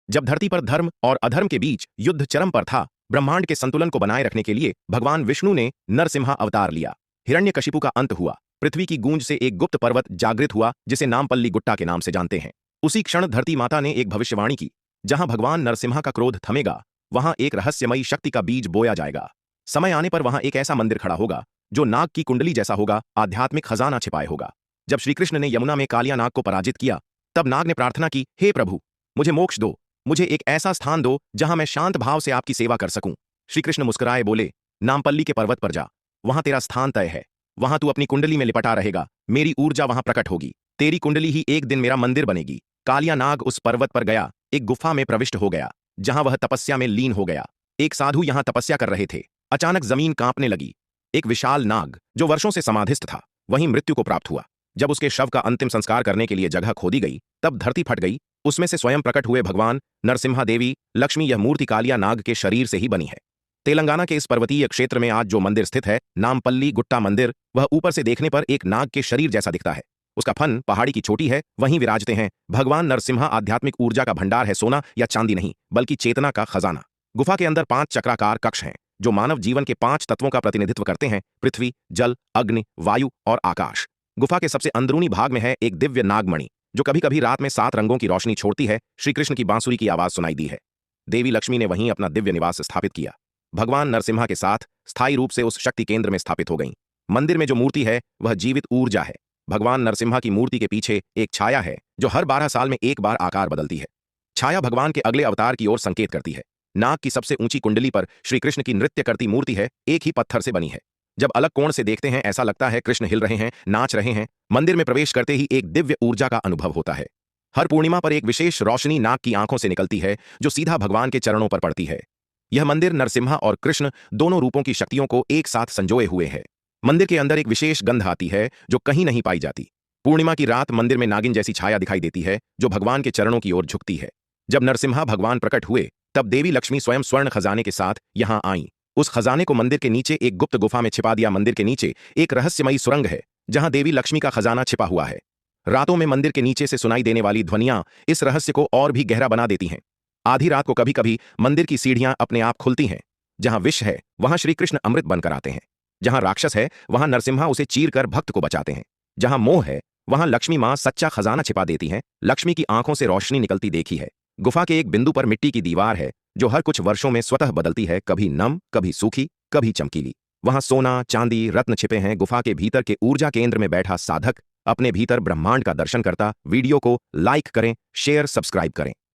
जब धरती पर धर्म और अधर्म के बीच युद्ध चरम पर था, ब्रह्मांड के संतुलन को बनाए रखने के लिए भगवान विष्णु ने नरसिम्हा अवतार लिया। हिरण्यकशिपु का अंत हुआ। पृथ्वी की गूंज से एक गुप्त पर्वत जागृत हुआ, जिसे नामपल्ली गुट्टा के नाम से जानते हैं। उसी क्षण धरती माता ने एक भविष्यवाणी की, जहां भगवान नरसिम्हा का क्रोध थमेगा, वहां एक रहस्यमयी शक्ति का बीज बोया जाएगा। समय आने पर वहां एक ऐसा मंदिर खड़ा होगा जो नाग की कुंडली जैसा होगा, आध्यात्मिक खजाना छिपाए होगा। जब श्रीकृष्ण ने यमुना में कालिया नाग को पराजित किया, तब नाग ने प्रार्थना की, हे प्रभु, मुझे मोक्ष दो, मुझे एक ऐसा स्थान दो जहां मैं शांत भाव से आपकी सेवा कर सकूं। श्रीकृष्ण मुस्कुराए बोले, नामपल्ली के पर्वत पर जा, वहां तेरा स्थान तय है। वहां तू अपनी कुंडली में लिपटा रहेगा, मेरी ऊर्जा वहां प्रकट होगी, तेरी कुंडली ही एक दिन मेरा मंदिर बनेगी। कालिया नाग उस पर्वत पर गया, एक गुफा में प्रविष्ट हो गया, जहां वह तपस्या में लीन हो गया। एक साधु यहां तपस्या कर रहे थे। अचानक जमीन कांपने लगी। एक विशाल नाग, जो वर्षों से समाधिस्थ था, वहीं मृत्यु को प्राप्त हुआ। जब उसके शव का अंतिम संस्कार करने के लिए जगह खोदी गई, तब धरती फट गई। उसमें से स्वयं प्रकट हुए भगवान नरसिम्हा देवी लक्ष्मी। यह मूर्ति कालिया नाग के शरीर से ही बनी है। तेलंगाना के इस पर्वतीय क्षेत्र में आज जो मंदिर स्थित है, नामपल्ली गुट्टा मंदिर, वह ऊपर से देखने पर एक नाग के शरीर जैसा दिखता है। उसका फन पहाड़ी की चोटी है, वहीं विराजते हैं भगवान नरसिम्हा। आध्यात्मिक ऊर्जा का भंडार है, सोना या चांदी नहीं, बल्कि चेतना का खजाना। गुफा के अंदर 5 चक्राकार कक्ष हैं, जो मानव जीवन के 5 तत्वों का प्रतिनिधित्व करते हैं: पृथ्वी, जल, अग्नि, वायु और आकाश। गुफा के सबसे अंदरूनी भाग में है एक दिव्य नागमणि, जो कभी कभी रात में 7 रंगों की रोशनी छोड़ती है। श्रीकृष्ण की बांसुरी की आवाज सुनाई दी है। देवी लक्ष्मी ने वहीं अपना दिव्य निवास स्थापित किया। भगवान नरसिम्हा के साथ स्थायी रूप से उस शक्ति केंद्र में स्थापित हो गईं। मंदिर में जो मूर्ति है, वह जीवित ऊर्जा है। भगवान नरसिम्हा की मूर्ति के पीछे एक छाया है, जो हर 12 साल में एक बार आकार बदलती है। छाया भगवान के अगले अवतार की ओर संकेत करती है। नाग की सबसे ऊंची कुंडली पर श्रीकृष्ण की नृत्य करती मूर्ति है, एक ही पत्थर से बनी है। जब अलग कोण से देखते हैं, ऐसा लगता है कृष्ण हिल रहे हैं, नाच रहे हैं। मंदिर में प्रवेश करते ही एक दिव्य ऊर्जा का अनुभव होता है। हर पूर्णिमा पर एक विशेष रोशनी नाग की आंखों से निकलती है, जो सीधा भगवान के चरणों पर पड़ती है। यह मंदिर नरसिम्हा और कृष्ण दोनों रूपों की शक्तियों को एक साथ संजोए हुए है। मंदिर के अंदर एक विशेष गंध आती है, जो कहीं नहीं पाई जाती। पूर्णिमा की रात मंदिर में नागिन जैसी छाया दिखाई देती है, जो भगवान के चरणों की ओर झुकती है। जब नरसिम्हा भगवान प्रकट हुए, तब देवी लक्ष्मी स्वयं स्वर्ण खजाने के साथ यहां आईं। उस खजाने को मंदिर के नीचे एक गुप्त गुफा में छिपा दिया। मंदिर के नीचे एक रहस्यमयी सुरंग है, जहां देवी लक्ष्मी का खजाना छिपा हुआ है। रातों में मंदिर के नीचे से सुनाई देने वाली ध्वनियां इस रहस्य को और भी गहरा बना देती हैं। आधी रात को कभी कभी मंदिर की सीढ़ियां अपने आप खुलती हैं। जहां विष है, वहां श्रीकृष्ण अमृत बनकर आते हैं। जहां राक्षस है, वहां नरसिम्हा उसे चीर कर भक्त को बचाते हैं। जहां मोह है, वहां लक्ष्मी मां सच्चा खजाना छिपा देती हैं। लक्ष्मी की आंखों से रोशनी निकलती देखी है। गुफा के एक बिंदु पर मिट्टी की दीवार है, जो हर कुछ वर्षों में स्वतः बदलती है, कभी नम, कभी सूखी, कभी चमकीली। वहां सोना, चांदी, रत्न छिपे हैं। गुफा के भीतर के ऊर्जा केंद्र में बैठा साधक अपने भीतर ब्रह्मांड का दर्शन करता। वीडियो को लाइक करें, शेयर, सब्सक्राइब करें।